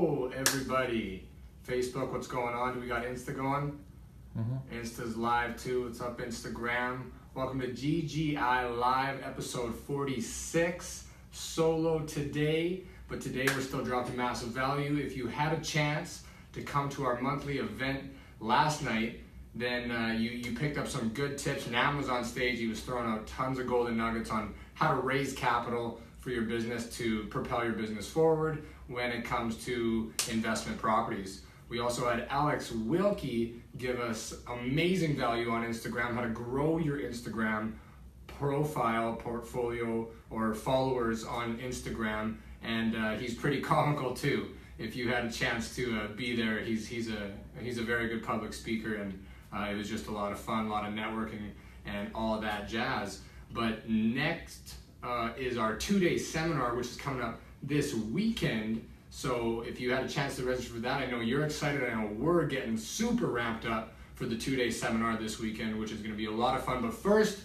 Hello, everybody. Facebook, what's going on? Do we got Insta going? Insta's live too. What's up, Instagram? Welcome to GGI Live, episode 46. Solo today, but today we're still dropping massive value. If you had a chance to come to our monthly event last night, then you picked up some good tips. Nam was on stage. He was throwing out tons of golden nuggets on how to raise capital for your business to propel your business forward when it comes to investment properties. We also had Alex Wilkie give us amazing value on Instagram, how to grow your Instagram profile, portfolio, or followers on Instagram, and he's pretty comical too. If you had a chance to be there, he's a very good public speaker, and it was just a lot of fun, a lot of networking, and all of that jazz. But next is our 2-day seminar, which is coming up this weekend. So if you had a chance to register for that, I know you're excited. I know we're getting super ramped up for the 2-day seminar this weekend, which is going to be a lot of fun. But first,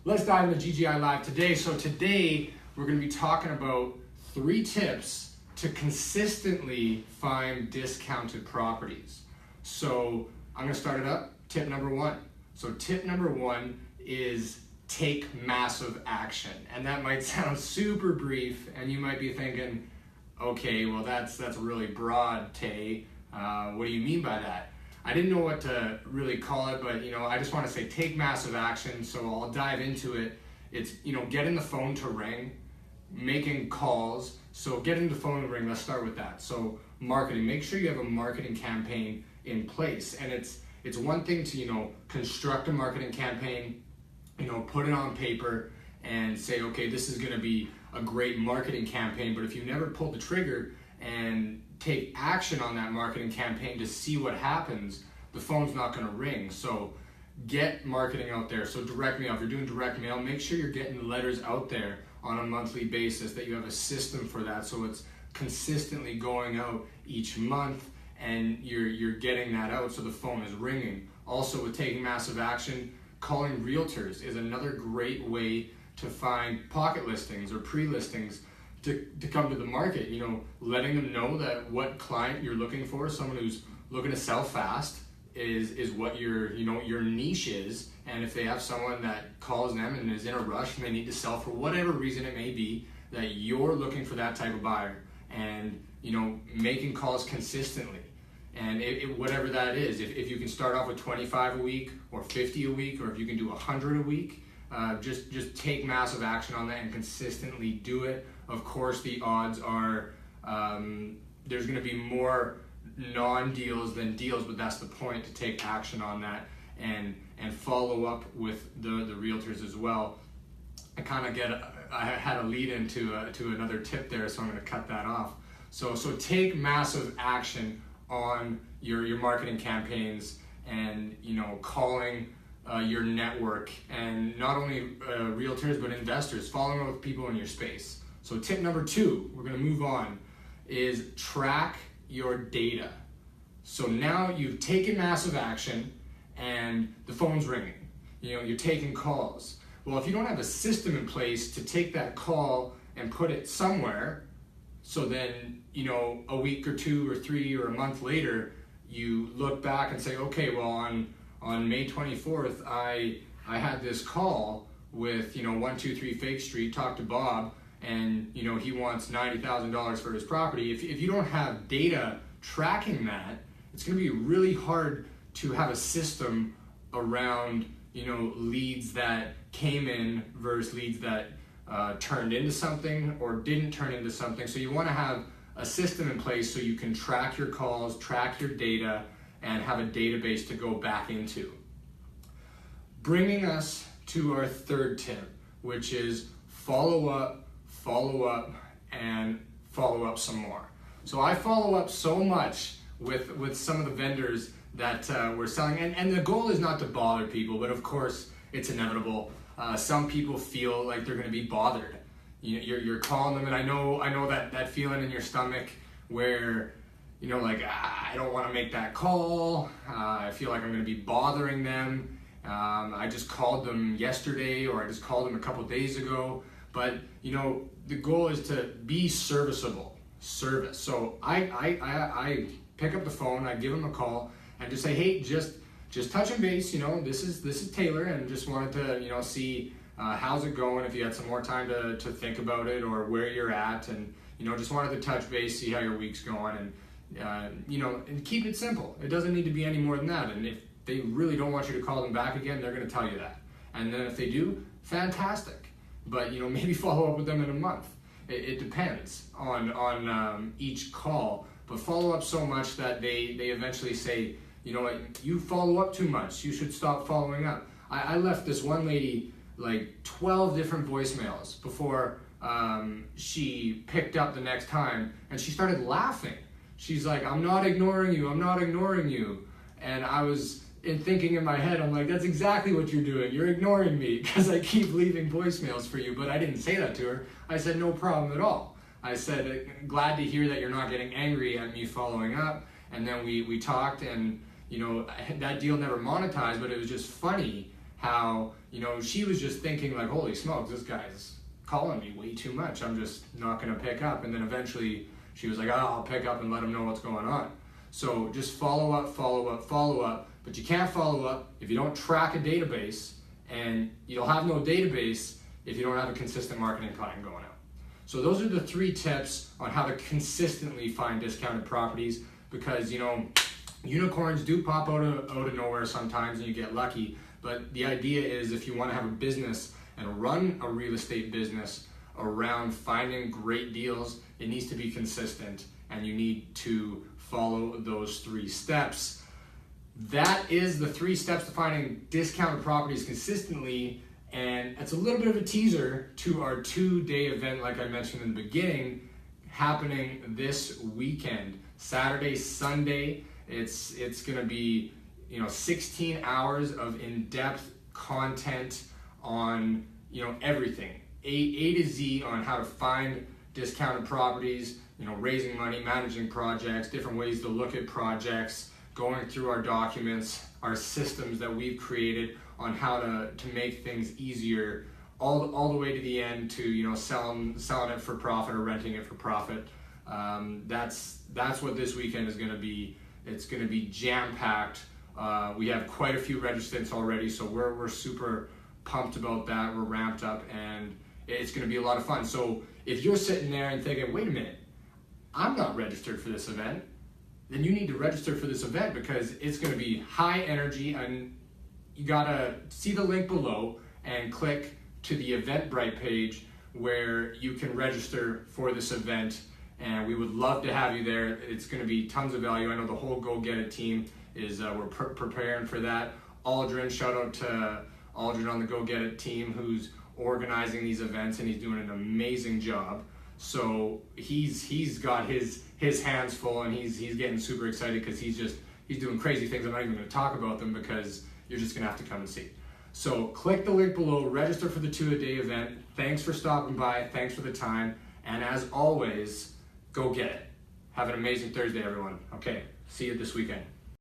let's dive into GGI Live today. So today, we're going to be talking about 3 tips to consistently find discounted properties. So I'm going to start it up. Tip number 1. So tip number 1 is take massive action. And that might sound super brief, and you might be thinking, okay, well that's really broad, Tay. What do you mean by that? I didn't know what to really call it, but I just want to say take massive action. So I'll dive into it. It's getting the phone to ring, making calls. So getting the phone to ring, let's start with that. So marketing, make sure you have a marketing campaign in place. And it's one thing to construct a marketing campaign, put it on paper and say, okay, this is going to be a great marketing campaign. But if you never pull the trigger and take action on that marketing campaign to see what happens, the phone's not going to ring. So get marketing out there. So direct mail, if you're doing direct mail, make sure you're getting letters out there on a monthly basis, that you have a system for that, so it's consistently going out each month and you're getting that out so the phone is ringing. Also, with taking massive action, calling realtors is another great way to find pocket listings or pre-listings to come to the market. Letting them know that what client you're looking for, someone who's looking to sell fast, is what your niche is. And if they have someone that calls them and is in a rush and they need to sell for whatever reason it may be, that you're looking for that type of buyer, and making calls consistently. And whatever that is, if you can start off with 25 a week or 50 a week, or if you can do 100 a week, just take massive action on that and consistently do it. Of course, the odds are there's going to be more non-deals than deals, but that's the point, to take action on that and follow up with the realtors as well. I had a lead into another tip there, so I'm going to cut that off. So take massive action on your marketing campaigns, and calling your network, and not only realtors but investors, following up with people in your space. So tip number 2, we're going to move on, is track your data. So now you've taken massive action and the phone's ringing. You're taking calls. Well, if you don't have a system in place to take that call and put it somewhere, so then a week or 2 or 3 or a month later, you look back and say, okay, well on May 24th, I had this call with 123 Fake Street, talked to Bob, and he wants $90,000 for his property. If you don't have data tracking that, it's going to be really hard to have a system around leads that came in versus leads that turned into something or didn't turn into something. So you want to have a system in place so you can track your calls, track your data, and have a database to go back into. Bringing us to our 3rd tip, which is follow up, and follow up some more. So I follow up so much with some of the vendors that we're selling, and the goal is not to bother people, but of course it's inevitable. Some people feel like they're going to be bothered. You're calling them, and I know that feeling in your stomach where I don't want to make that call. I feel like I'm going to be bothering them. I just called them yesterday, or I just called them a couple days ago. But the goal is to be serviceable. service. So I pick up the phone, I give them a call, and just say, hey, just touching base. This is Taylor, and just wanted to see how's it going. If you had some more time to think about it, or where you're at, and just wanted to touch base, see how your week's going, and and keep it simple. It doesn't need to be any more than that. And if they really don't want you to call them back again, they're going to tell you that. And then if they do, fantastic. But maybe follow up with them in a month. It depends on each call. But follow up so much that they eventually say, you follow up too much. You should stop following up. I left this one lady like 12 different voicemails before she picked up the next time, and she started laughing. She's like, I'm not ignoring you. And I was thinking in my head, I'm like, that's exactly what you're doing. You're ignoring me because I keep leaving voicemails for you. But I didn't say that to her. I said, no problem at all. I said, glad to hear that you're not getting angry at me following up. And then we talked, and that deal never monetized, but it was just funny how she was just thinking like, holy smokes, this guy's calling me way too much. I'm just not going to pick up. And then eventually she was like, oh, I'll pick up and let him know what's going on. So just follow up. But you can't follow up if you don't track a database, and you'll have no database if you don't have a consistent marketing plan going out. So those are the 3 tips on how to consistently find discounted properties, because unicorns do pop out of nowhere sometimes, and you get lucky. But the idea is, if you want to have a business and run a real estate business around finding great deals, it needs to be consistent, and you need to follow those 3 steps. That is the 3 steps to finding discounted properties consistently, and it's a little bit of a teaser to our 2-day event, like I mentioned in the beginning, happening this weekend, Saturday, Sunday. It's going to be 16 hours of in-depth content on everything, A to Z, on how to find discounted properties, raising money, managing projects, different ways to look at projects, going through our documents, our systems that we've created on how to make things easier, all the way to the end to selling it for profit or renting it for profit. That's what this weekend is going to be. It's going to be jam-packed. We have quite a few registrants already, so we're super pumped about that. We're ramped up, and it's going to be a lot of fun. So if you're sitting there and thinking, wait a minute, I'm not registered for this event, then you need to register for this event, because it's going to be high energy, and you got to see the link below and click to the Eventbrite page where you can register for this event, and we would love to have you there. It's going to be tons of value. I know the whole Go Get It team is we're preparing for that. Aldrin, shout out to Aldrin on the Go Get It team, who's organizing these events, and he's doing an amazing job. So he's got his hands full, and he's getting super excited, because he's doing crazy things. I'm not even going to talk about them, because you're just going to have to come and see. So click the link below, register for the 2-a-day event. Thanks for stopping by. Thanks for the time. And as always, go get it. Have an amazing Thursday, everyone. Okay, see you this weekend.